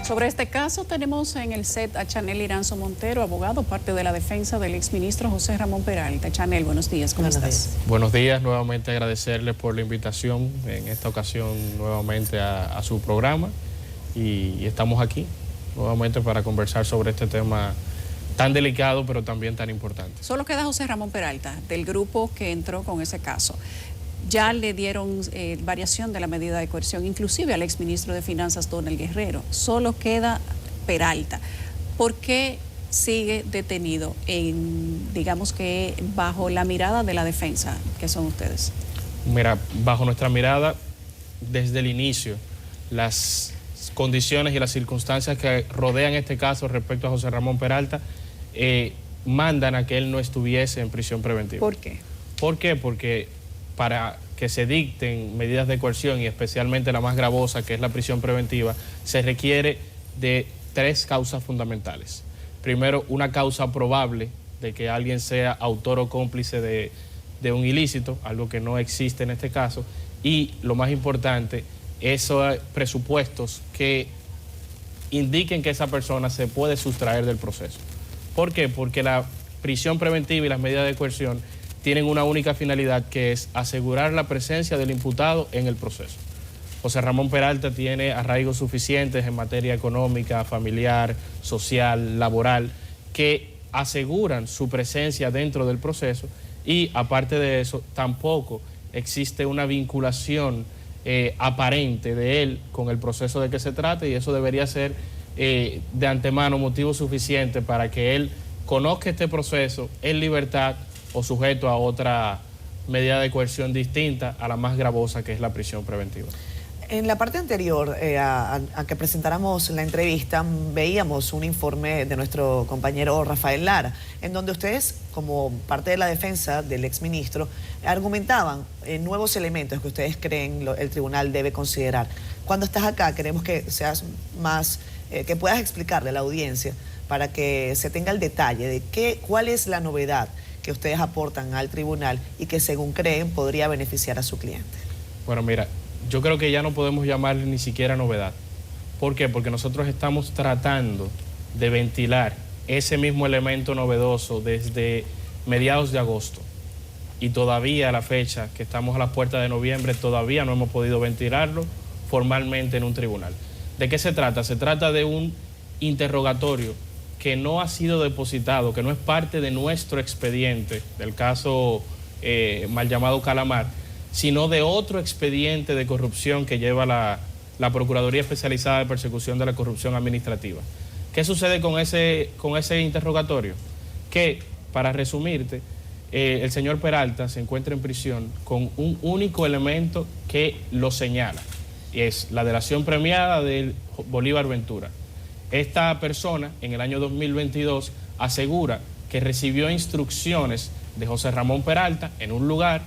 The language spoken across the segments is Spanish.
Sobre este caso tenemos en el set a Chanel Iranzo Montero, abogado, parte de la defensa del exministro José Ramón Peralta. Chanel, buenos días, ¿cómo estás? Buenos días, nuevamente agradecerles por la invitación en esta ocasión nuevamente a su programa y estamos aquí nuevamente para conversar sobre este tema tan delicado pero también tan importante. Solo queda José Ramón Peralta, del grupo que entró con ese caso. Ya le dieron variación de la medida de coerción, inclusive al exministro de Finanzas, Donald Guerrero. Solo queda Peralta. ¿Por qué sigue detenido digamos que bajo la mirada de la defensa, que son ustedes? Mira, bajo nuestra mirada, desde el inicio, las condiciones y las circunstancias que rodean este caso respecto a José Ramón Peralta mandan a que él no estuviese en prisión preventiva. ¿Por qué? ¿Por qué? Porque para que se dicten medidas de coerción y especialmente la más gravosa, que es la prisión preventiva, se requiere de tres causas fundamentales. Primero, una causa probable de que alguien sea autor o cómplice de un ilícito, algo que no existe en este caso, y lo más importante, esos presupuestos que indiquen que esa persona se puede sustraer del proceso. ¿Por qué? Porque la prisión preventiva y las medidas de coerción tienen una única finalidad, que es asegurar la presencia del imputado en el proceso. José Ramón Peralta tiene arraigos suficientes en materia económica, familiar, social, laboral, que aseguran su presencia dentro del proceso y, aparte de eso, tampoco existe una vinculación aparente de él con el proceso de que se trate, y eso debería ser de antemano motivo suficiente para que él conozca este proceso en libertad o sujeto a otra medida de coerción distinta a la más gravosa, que es la prisión preventiva. En la parte anterior a que presentáramos la entrevista, veíamos un informe de nuestro compañero Rafael Lara, en donde ustedes, como parte de la defensa del exministro, argumentaban nuevos elementos que ustedes creen el tribunal debe considerar. Cuando estás acá, queremos que seas más, que puedas explicarle a la audiencia para que se tenga el detalle de cuál es la novedad que ustedes aportan al tribunal y que, según creen, podría beneficiar a su cliente. Bueno, mira, yo creo que ya no podemos llamarle ni siquiera novedad. ¿Por qué? Porque nosotros estamos tratando de ventilar ese mismo elemento novedoso desde mediados de agosto. Y todavía a la fecha, que estamos a las puertas de noviembre, todavía no hemos podido ventilarlo formalmente en un tribunal. ¿De qué se trata? Se trata de un interrogatorio que no ha sido depositado, que no es parte de nuestro expediente, del caso mal llamado Calamar, sino de otro expediente de corrupción que lleva la Procuraduría Especializada de Persecución de la Corrupción Administrativa. ¿Qué sucede con ese interrogatorio? Que, para resumirte, el señor Peralta se encuentra en prisión con un único elemento que lo señala, y es la delación premiada de Bolívar Ventura. Esta persona, en el año 2022, asegura que recibió instrucciones de José Ramón Peralta en un lugar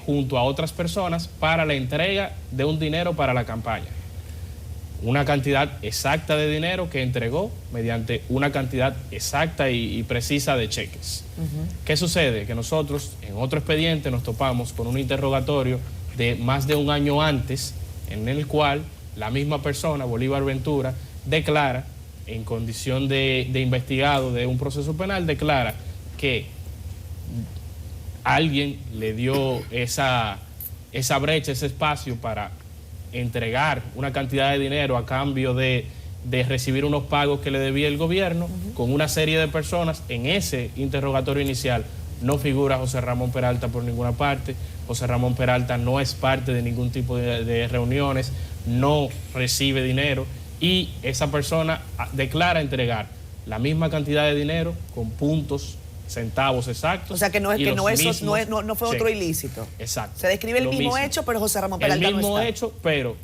junto a otras personas para la entrega de un dinero para la campaña. Una cantidad exacta de dinero que entregó mediante una cantidad exacta y precisa de cheques. ¿Qué sucede? Que nosotros en otro expediente nos topamos con un interrogatorio de más de un año antes, en el cual la misma persona, Bolívar Ventura, declara, en condición de investigado de un proceso penal, declara que alguien le dio esa brecha, ese espacio para entregar una cantidad de dinero a cambio de recibir unos pagos que le debía el gobierno, con una serie de personas. En ese interrogatorio inicial no figura José Ramón Peralta por ninguna parte. José Ramón Peralta no es parte de ningún tipo de reuniones, no recibe dinero, y esa persona declara entregar la misma cantidad de dinero con puntos, centavos exactos. O sea que no fue otro ilícito. Exacto. Se describe el mismo hecho, pero José Ramón Peralta no está. El mismo hecho, pero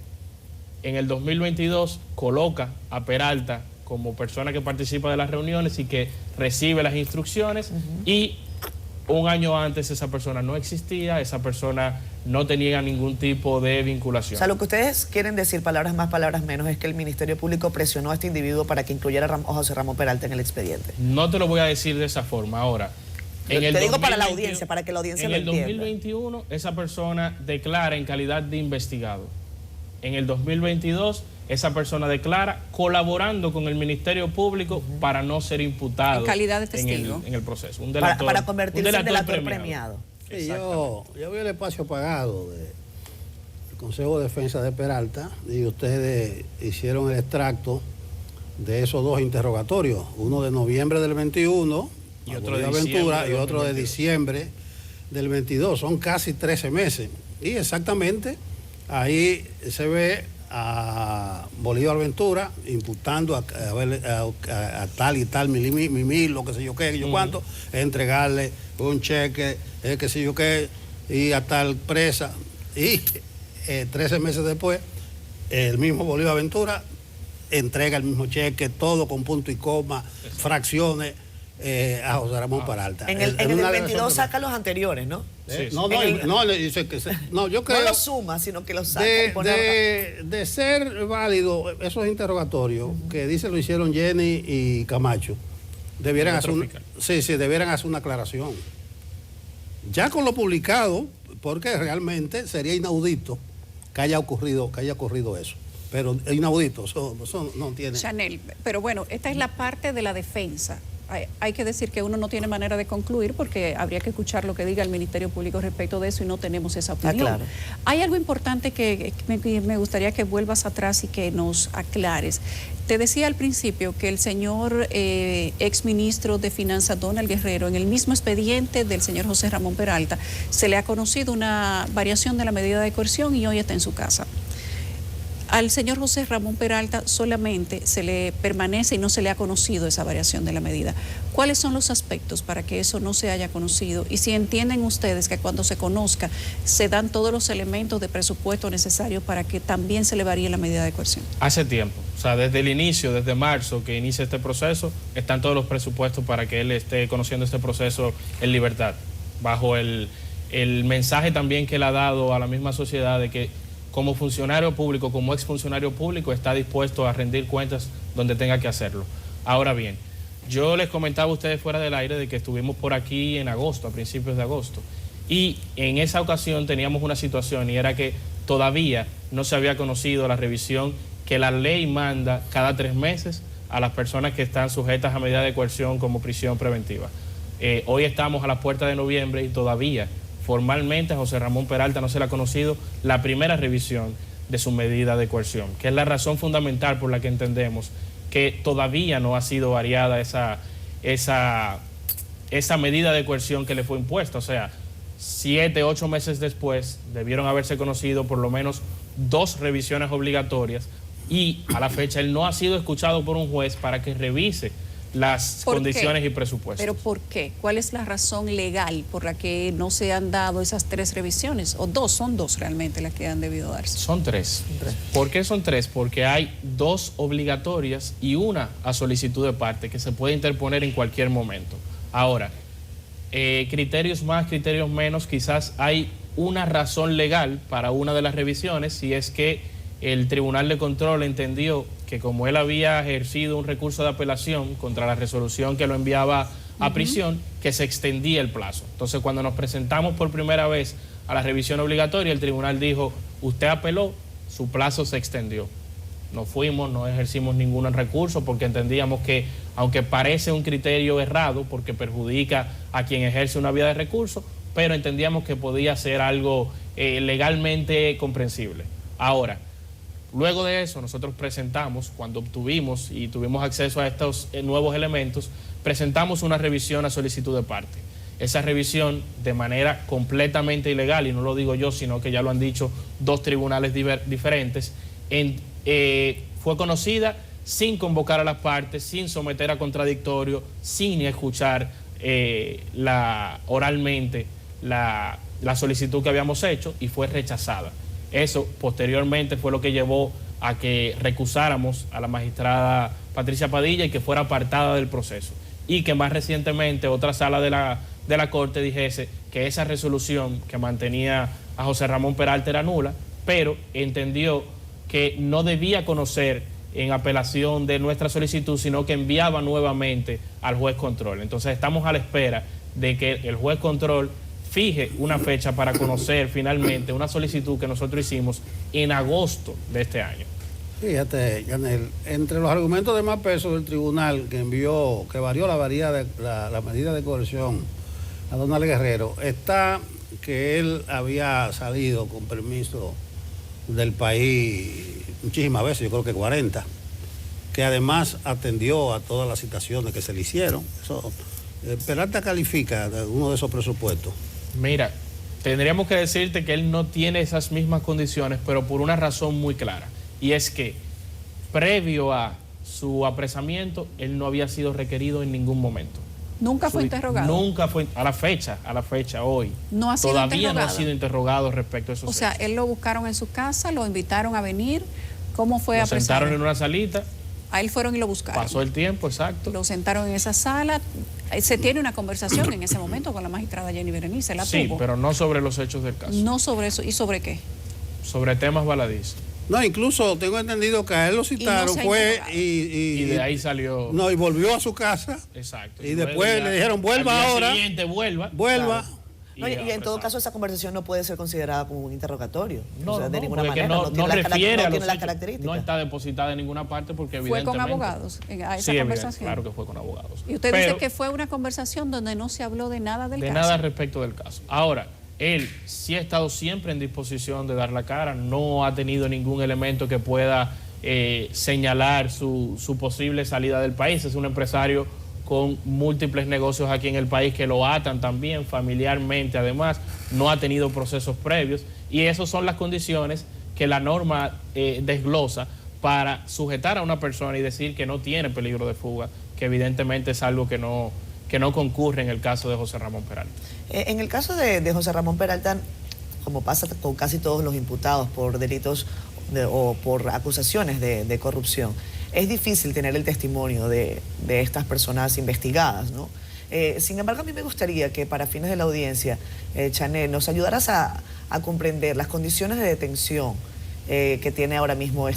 en el 2022 coloca a Peralta como persona que participa de las reuniones y que recibe las instrucciones, y un año antes esa persona no existía, esa persona no tenía ningún tipo de vinculación. O sea, lo que ustedes quieren decir, palabras más, palabras menos, es que el Ministerio Público presionó a este individuo para que incluyera a José Ramón Peralta en el expediente. No te lo voy a decir de esa forma. Ahora, te digo para la audiencia, para que la audiencia lo entienda. En el 2021 esa persona declara en calidad de investigado. En el 2022 esa persona declara colaborando con el Ministerio Público para no ser imputado en calidad de testigo en el proceso. Un delator, para convertirse en delator premiado. Sí, yo vi el espacio pagado del Consejo de Defensa de Peralta y ustedes hicieron el extracto de esos dos interrogatorios, uno de noviembre del 21 y otro de Aventura y del otro de 2022. diciembre del 22, son casi 13 meses. Y exactamente ahí se ve a Bolívar Ventura imputando a tal y tal mil, lo que sé yo qué, yo cuánto, entregarle un cheque, qué sé yo qué, y a tal presa. Y 13 meses después, el mismo Bolívar Ventura entrega el mismo cheque, todo con punto y coma, fracciones, a José Ramón Peralta. En el 22 saca los anteriores, ¿no? Sí, sí. Yo creo No los suma, sino que los saca. de ser válido esos interrogatorios que dice lo hicieron Jenny y Camacho, debieran hacer debieran hacer una aclaración. Ya con lo publicado, porque realmente sería inaudito que haya ocurrido eso. Pero es inaudito, eso no tiene. Chanel, pero bueno, esta es la parte de la defensa. Hay que decir que uno no tiene manera de concluir porque habría que escuchar lo que diga el Ministerio Público respecto de eso y no tenemos esa opinión. Claro. Hay algo importante que me gustaría que vuelvas atrás y que nos aclares. Te decía al principio que el señor exministro de Finanzas, Donald Guerrero, en el mismo expediente del señor José Ramón Peralta, se le ha conocido una variación de la medida de coerción y hoy está en su casa. Al señor José Ramón Peralta solamente se le permanece y no se le ha conocido esa variación de la medida. ¿Cuáles son los aspectos para que eso no se haya conocido? Y si entienden ustedes que cuando se conozca se dan todos los elementos de presupuesto necesarios para que también se le varíe la medida de coerción. Hace tiempo, o sea, desde el inicio, desde marzo que inicia este proceso, están todos los presupuestos para que él esté conociendo este proceso en libertad, bajo el mensaje también que él ha dado a la misma sociedad de que como funcionario público, como exfuncionario público, está dispuesto a rendir cuentas donde tenga que hacerlo. Ahora bien, yo les comentaba a ustedes fuera del aire de que estuvimos por aquí en agosto, a principios de agosto, y en esa ocasión teníamos una situación y era que todavía no se había conocido la revisión que la ley manda cada 3 meses a las personas que están sujetas a medida de coerción como prisión preventiva. Hoy estamos a las puertas de noviembre y todavía formalmente a José Ramón Peralta no se le ha conocido la primera revisión de su medida de coerción, que es la razón fundamental por la que entendemos que todavía no ha sido variada esa medida de coerción que le fue impuesta. O sea, 7, 8 meses después debieron haberse conocido por lo menos 2 revisiones obligatorias y a la fecha él no ha sido escuchado por un juez para que revise las condiciones y presupuestos. ¿Pero por qué? ¿Cuál es la razón legal por la que no se han dado esas 3 revisiones? ¿O 2? Son 2 realmente las que han debido darse. Son 3. ¿Por qué son 3? Porque hay 2 obligatorias y una a solicitud de parte que se puede interponer en cualquier momento. Ahora, criterios más, criterios menos, quizás hay una razón legal para una de las revisiones, si es que el Tribunal de Control entendió que como él había ejercido un recurso de apelación contra la resolución que lo enviaba a prisión, que se extendía el plazo. Entonces, cuando nos presentamos por primera vez a la revisión obligatoria, el tribunal dijo, usted apeló, su plazo se extendió. No fuimos, no ejercimos ningún recurso porque entendíamos que, aunque parece un criterio errado porque perjudica a quien ejerce una vía de recurso, pero entendíamos que podía ser algo legalmente comprensible. Ahora, luego de eso, nosotros presentamos, cuando obtuvimos y tuvimos acceso a estos nuevos elementos, presentamos una revisión a solicitud de parte. Esa revisión, de manera completamente ilegal, y no lo digo yo, sino que ya lo han dicho 2 tribunales diferentes, fue conocida sin convocar a las partes, sin someter a contradictorio, sin escuchar oralmente la solicitud que habíamos hecho, y fue rechazada. Eso posteriormente fue lo que llevó a que recusáramos a la magistrada Patricia Padilla y que fuera apartada del proceso. Y que más recientemente otra sala de la Corte dijese que esa resolución que mantenía a José Ramón Peralta era nula, pero entendió que no debía conocer en apelación de nuestra solicitud, sino que enviaba nuevamente al juez control. Entonces estamos a la espera de que el juez control fije una fecha para conocer finalmente una solicitud que nosotros hicimos en agosto de este año. Fíjate, Yanel, entre los argumentos de más peso del tribunal que varió la medida de coerción a Donald Guerrero, está que él había salido con permiso del país muchísimas veces, yo creo que 40, que además atendió a todas las citaciones que se le hicieron. Eso, Peralta califica uno de esos presupuestos. Mira, tendríamos que decirte que él no tiene esas mismas condiciones, pero por una razón muy clara. Y es que, previo a su apresamiento, él no había sido requerido en ningún momento. ¿Nunca fue interrogado? Nunca fue, a la fecha, hoy. No ha sido Todavía interrogado. no ha sido interrogado respecto a esos O sea, hechos. él lo buscaron en su casa, lo invitaron a venir. ¿Cómo fue Lo apresado? sentaron en una salita, A él fueron y lo buscaron. pasó el tiempo, exacto. Lo sentaron en esa sala. Se tiene una conversación en ese momento con la magistrada Jenny Berenice. La Sí, tuvo. pero no sobre los hechos del caso. No sobre eso. ¿Y sobre qué? Sobre temas baladizos. No, incluso tengo entendido que a él lo citaron, se ha fue interrogado. Y de ahí salió. No, y volvió a su casa. Exacto. Y después le dijeron, vuelva al día ahora. siguiente, vuelva. Vuelva. Claro. No, y en todo apresado. caso esa conversación no puede ser considerada como un interrogatorio. No, O sea, de no, ninguna porque manera. no tiene las refiere a no los tiene las hechos, características. no está depositada en ninguna parte porque Fue evidentemente... con abogados a esa Sí, conversación. claro que fue con abogados. Y usted Pero dice que fue una conversación donde no se habló de nada del de caso. nada respecto del caso. Ahora, él sí ha estado siempre en disposición de dar la cara, no ha tenido ningún elemento que pueda señalar su posible salida del país. Es un empresario con múltiples negocios aquí en el país que lo atan también familiarmente, además no ha tenido procesos previos y esas son las condiciones que la norma desglosa para sujetar a una persona y decir que no tiene peligro de fuga, que evidentemente es algo que no concurre en el caso de José Ramón Peralta. En el caso de José Ramón Peralta, como pasa con casi todos los imputados por delitos o por acusaciones de corrupción, es difícil tener el testimonio de estas personas investigadas, ¿no? Sin embargo, a mí me gustaría que para fines de la audiencia, Chanel, nos ayudaras a comprender las condiciones de detención que tiene ahora mismo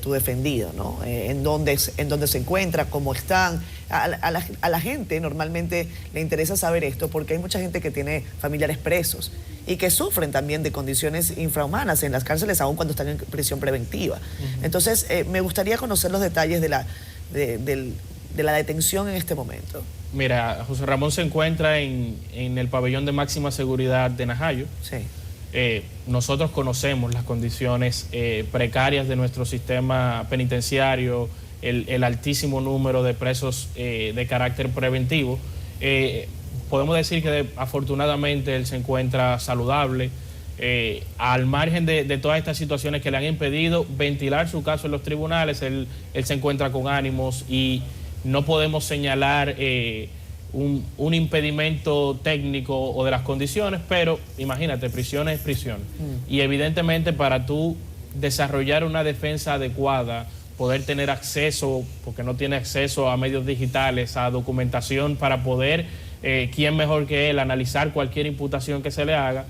tu defendido, ¿no? En dónde se encuentra, cómo están. A la gente normalmente le interesa saber esto porque hay mucha gente que tiene familiares presos y que sufren también de condiciones infrahumanas en las cárceles, aun cuando están en prisión preventiva. Entonces, me gustaría conocer los detalles de la detención en este momento. Mira, José Ramón se encuentra en el pabellón de máxima seguridad de Najayo. Sí. Nosotros conocemos las condiciones precarias de nuestro sistema penitenciario, el altísimo número de presos de carácter preventivo. Podemos decir que afortunadamente él se encuentra saludable, al margen de todas estas situaciones que le han impedido ventilar su caso en los tribunales. Él se encuentra con ánimos y no podemos señalar un impedimento técnico o de las condiciones, pero imagínate, prisión es prisión. Y evidentemente para tú desarrollar una defensa adecuada, poder tener acceso, porque no tiene acceso a medios digitales, a documentación para poder, quién mejor que él, analizar cualquier imputación que se le haga,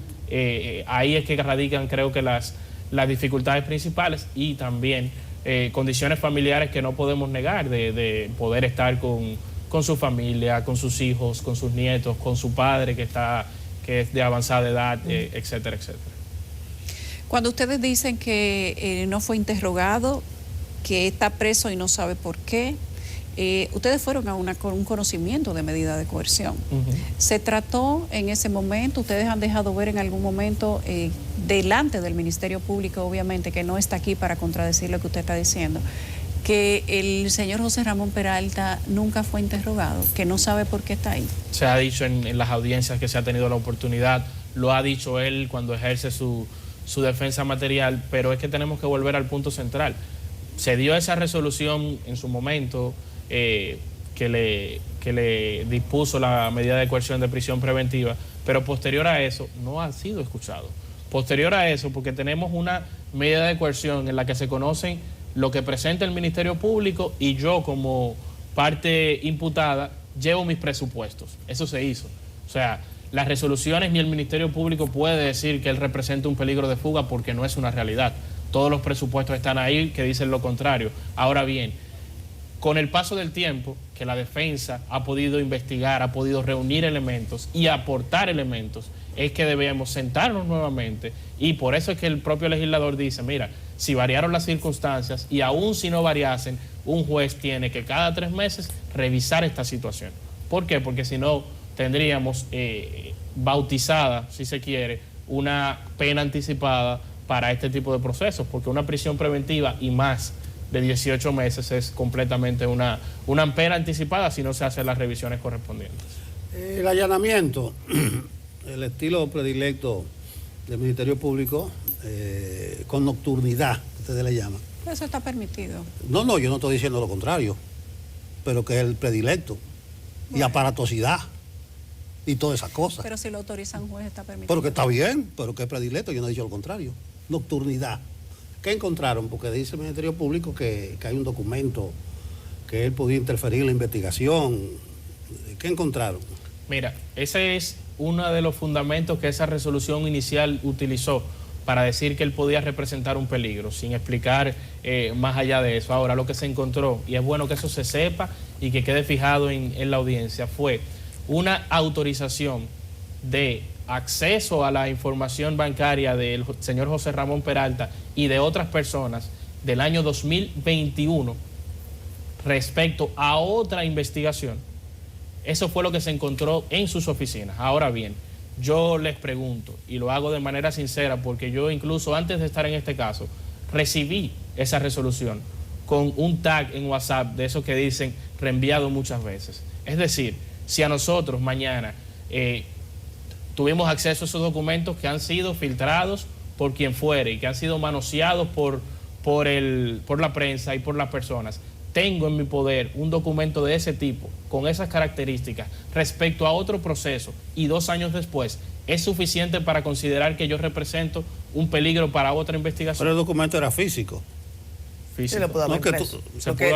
ahí es que radican creo que las dificultades principales y también condiciones familiares que no podemos negar de poder estar con su familia, con sus hijos, con sus nietos, con su padre que es de avanzada edad, etcétera, etcétera. Cuando ustedes dicen que no fue interrogado, que está preso y no sabe por qué, ustedes fueron con un conocimiento de medida de coerción. ¿Se trató en ese momento, ustedes han dejado ver en algún momento, delante del Ministerio Público, obviamente, que no está aquí para contradecir lo que usted está diciendo, que el señor José Ramón Peralta nunca fue interrogado, que no sabe por qué está ahí? Se ha dicho en las audiencias que se ha tenido la oportunidad, lo ha dicho él cuando ejerce su defensa material, pero es que tenemos que volver al punto central. Se dio esa resolución en su momento que le dispuso la medida de coerción de prisión preventiva, pero posterior a eso no ha sido escuchado. Posterior a eso, porque tenemos una medida de coerción en la que se conocen lo que presenta el Ministerio Público y yo como parte imputada llevo mis presupuestos. Eso se hizo. O sea, las resoluciones ni el Ministerio Público puede decir que él representa un peligro de fuga porque no es una realidad. Todos los presupuestos están ahí que dicen lo contrario. Ahora bien, con el paso del tiempo, que la defensa ha podido investigar, ha podido reunir elementos y aportar elementos, es que debemos sentarnos nuevamente y por eso es que el propio legislador dice, mira, si variaron las circunstancias y aún si no variasen, un juez tiene que cada 3 meses revisar esta situación. ¿Por qué? Porque si no tendríamos bautizada, si se quiere, una pena anticipada para este tipo de procesos, porque una prisión preventiva y más de 18 meses es completamente una pena anticipada si no se hacen las revisiones correspondientes. El allanamiento, el estilo predilecto del Ministerio Público, con nocturnidad, ustedes le llaman. Eso está permitido. No, yo no estoy diciendo lo contrario, pero que es el predilecto, y aparatosidad, y todas esas cosas. Pero si lo autoriza un juez está permitido. Pero que está bien, pero que es predilecto, yo no he dicho lo contrario. Nocturnidad. ¿Qué encontraron? Porque dice el Ministerio Público que hay un documento que él podía interferir en la investigación. ¿Qué encontraron? Mira, ese es uno de los fundamentos que esa resolución inicial utilizó para decir que él podía representar un peligro, sin explicar más allá de eso. Ahora, lo que se encontró, y es bueno que eso se sepa y que quede fijado en la audiencia, fue una autorización de acceso a la información bancaria del señor José Ramón Peralta y de otras personas del año 2021 respecto a otra investigación. Eso fue lo que se encontró en sus oficinas. Ahora bien, yo les pregunto, y lo hago de manera sincera, porque yo incluso antes de estar en este caso, recibí esa resolución con un tag en WhatsApp de esos que dicen reenviado muchas veces. Es decir, si a nosotros mañana tuvimos acceso a esos documentos que han sido filtrados por quien fuere y que han sido manoseados por la prensa y por las personas, tengo en mi poder un documento de ese tipo, con esas características, respecto a otro proceso, y 2 años después, ¿es suficiente para considerar que yo represento un peligro para otra investigación? Pero el documento era físico. Sí, lo pudo haber impreso.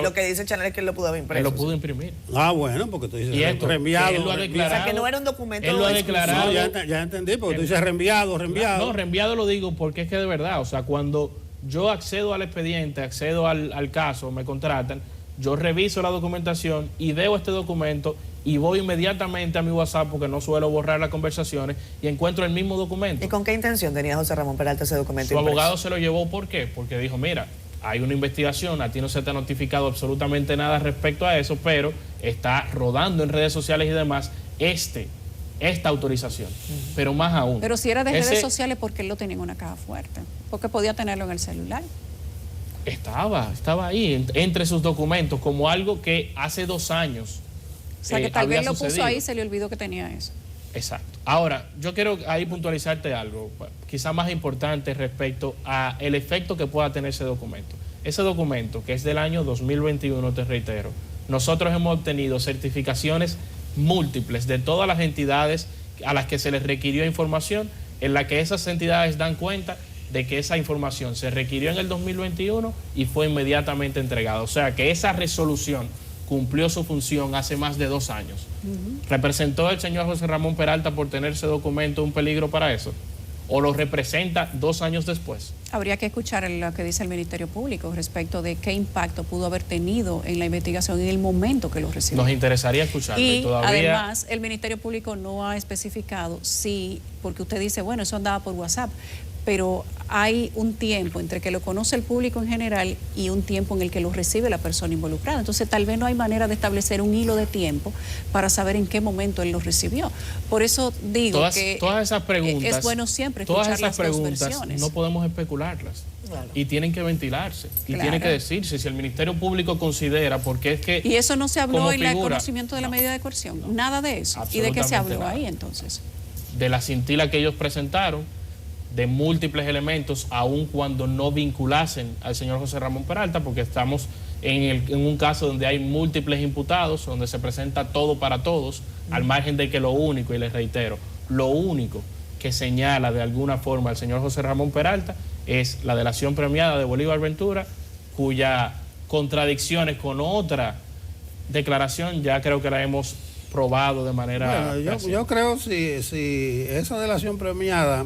Lo que dice Chanel es que él lo pudo haber impreso. Él lo pudo imprimir. Ah, bueno, porque tú dices Y esto, reenviado. él lo ha declarado. O sea, que no era un documento. Él lo ha declarado. No, ya entendí, porque tú dices reenviado. No, reenviado lo digo porque es que de verdad, o sea, cuando yo accedo al expediente, accedo al caso, me contratan, yo reviso la documentación y veo este documento y voy inmediatamente a mi WhatsApp, porque no suelo borrar las conversaciones, y encuentro el mismo documento. ¿Y con qué intención tenía José Ramón Peralta ese documento Su impreso? abogado se lo llevó, ¿por qué? Porque dijo, mira, hay una investigación, a ti no se te ha notificado absolutamente nada respecto a eso, pero está rodando en redes sociales y demás esta autorización. Pero más aún. Pero si era de redes sociales, ¿por qué él lo tenía en una caja fuerte? Porque podía tenerlo en el celular. Estaba ahí, entre sus documentos, como algo que hace 2 años. O sea, que tal vez lo sucedido. puso ahí y se le olvidó que tenía eso. Exacto. Ahora, yo quiero ahí puntualizarte algo, quizá más importante respecto a el efecto que pueda tener ese documento. Ese documento, que es del año 2021, te reitero, nosotros hemos obtenido certificaciones múltiples de todas las entidades a las que se les requirió información, en la que esas entidades dan cuenta de que esa información se requirió en el 2021 y fue inmediatamente entregada. O sea, que esa resolución cumplió su función hace más de 2 años. ¿Representó el señor José Ramón Peralta por tener ese documento un peligro para eso? ¿O lo representa 2 años después? Habría que escuchar lo que dice el Ministerio Público respecto de qué impacto pudo haber tenido en la investigación en el momento que lo recibió. Nos interesaría escucharlo. Y todavía... además, el Ministerio Público no ha especificado si, porque usted dice, bueno, eso andaba por WhatsApp, pero hay un tiempo entre que lo conoce el público en general y un tiempo en el que lo recibe la persona involucrada. Entonces, tal vez no hay manera de establecer un hilo de tiempo para saber en qué momento él lo recibió. Por eso digo que todas esas preguntas, es bueno siempre escuchar las dos versiones. No podemos especularlas. Claro. Y tienen que ventilarse. Y tiene que decirse si el Ministerio Público considera, porque es que... Y eso no se habló en el conocimiento de la medida de coerción. Nada de eso. ¿Y de qué se habló ahí entonces? De la cintila que ellos presentaron, de múltiples elementos, aun cuando no vinculasen al señor José Ramón Peralta, porque estamos en un caso donde hay múltiples imputados, donde se presenta todo para todos, al margen de que lo único, y les reitero, lo único que señala de alguna forma al señor José Ramón Peralta es la delación premiada de Bolívar Ventura, cuya contradicciones con otra declaración ya creo que la hemos probado de manera... Bueno, yo creo si esa delación premiada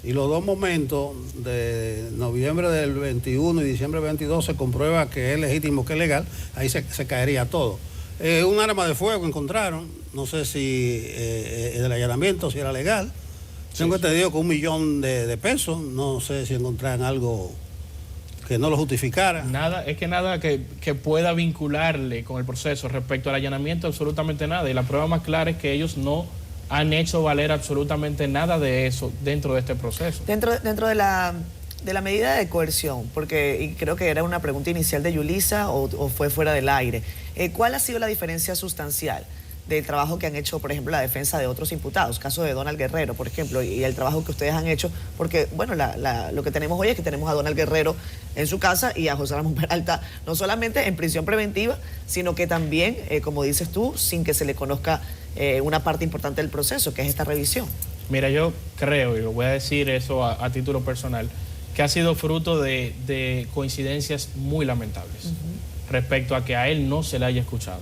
y los 2 momentos de noviembre del 21 y diciembre del 22 se comprueba que es legítimo, que es legal, ahí se caería todo. Un arma de fuego encontraron, no sé si el allanamiento, si era legal. Tengo entendido con $1 millón de pesos, no sé si encontraron algo que no lo justificara. Nada, es que nada que pueda vincularle con el proceso respecto al allanamiento, absolutamente nada. Y la prueba más clara es que ellos no han hecho valer absolutamente nada de eso dentro de este proceso. Dentro de la medida de coerción, porque y creo que era una pregunta inicial de Yulisa o fue fuera del aire, ¿cuál ha sido la diferencia sustancial del trabajo que han hecho, por ejemplo, la defensa de otros imputados, caso de Donald Guerrero, por ejemplo, y el trabajo que ustedes han hecho? Porque, bueno, lo que tenemos hoy es que tenemos a Donald Guerrero en su casa y a José Ramón Peralta, no solamente en prisión preventiva, sino que también, como dices tú, sin que se le conozca una parte importante del proceso, que es esta revisión. Mira, yo creo, y lo voy a decir eso a título personal, que ha sido fruto de coincidencias muy lamentables respecto a que a él no se le haya escuchado.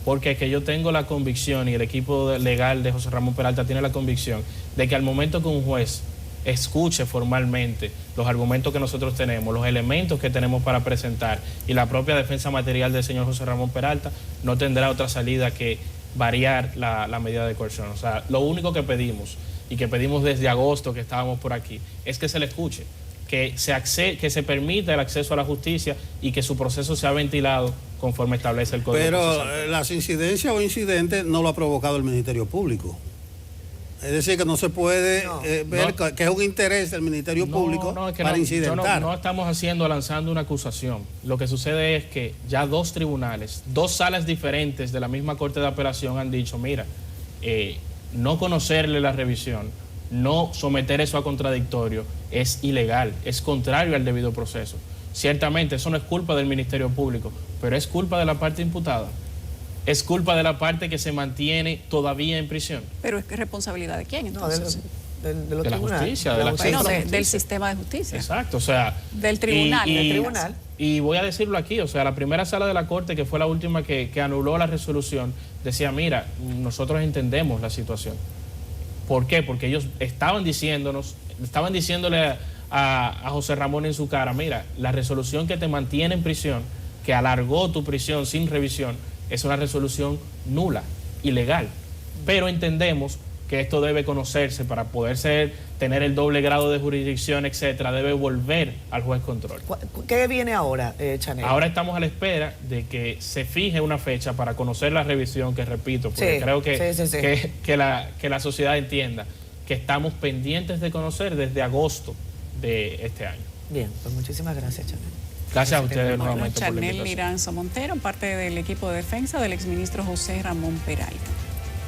Porque es que yo tengo la convicción, y el equipo legal de José Ramón Peralta tiene la convicción, de que al momento que un juez escuche formalmente los argumentos que nosotros tenemos, los elementos que tenemos para presentar y la propia defensa material del señor José Ramón Peralta, no tendrá otra salida que variar la medida de coerción. O sea, lo único que pedimos, y que pedimos desde agosto que estábamos por aquí, es que se le escuche, que se permita el acceso a la justicia y que su proceso sea ventilado conforme establece el Código Procesal. Pero las incidencias o incidentes no lo ha provocado el Ministerio Público. Es decir, que no se puede ver que es un interés del Ministerio Público para incidentar. No estamos lanzando una acusación. Lo que sucede es que ya dos tribunales, dos salas diferentes de la misma Corte de Apelación han dicho, mira, no conocerle la revisión, no someter eso a contradictorio es ilegal, es contrario al debido proceso. Ciertamente eso no es culpa del Ministerio Público, pero es culpa de la parte imputada. Es culpa de la parte que se mantiene todavía en prisión. Pero es responsabilidad de quién entonces. No, de la justicia, del sistema de justicia. Exacto, o sea, del tribunal. Del tribunal. Y voy a decirlo aquí, o sea, la primera sala de la Corte, que fue la última que anuló la resolución, decía, mira, nosotros entendemos la situación. ¿Por qué? Porque ellos estaban diciéndole a José Ramón en su cara, mira, la resolución que te mantiene en prisión, que alargó tu prisión sin revisión, es una resolución nula, ilegal. Pero entendemos que esto debe conocerse para poder tener el doble grado de jurisdicción, etcétera, debe volver al juez control. ¿Qué viene ahora, Chanel? Ahora estamos a la espera de que se fije una fecha para conocer la revisión, que repito, porque creo que la sociedad entienda que estamos pendientes de conocer desde agosto de este año. Bien, pues muchísimas gracias, Chanel. Gracias a ustedes nuevamente por la Chanel invitación. Liranzo Montero, parte del equipo de defensa del exministro José Ramón Peralta.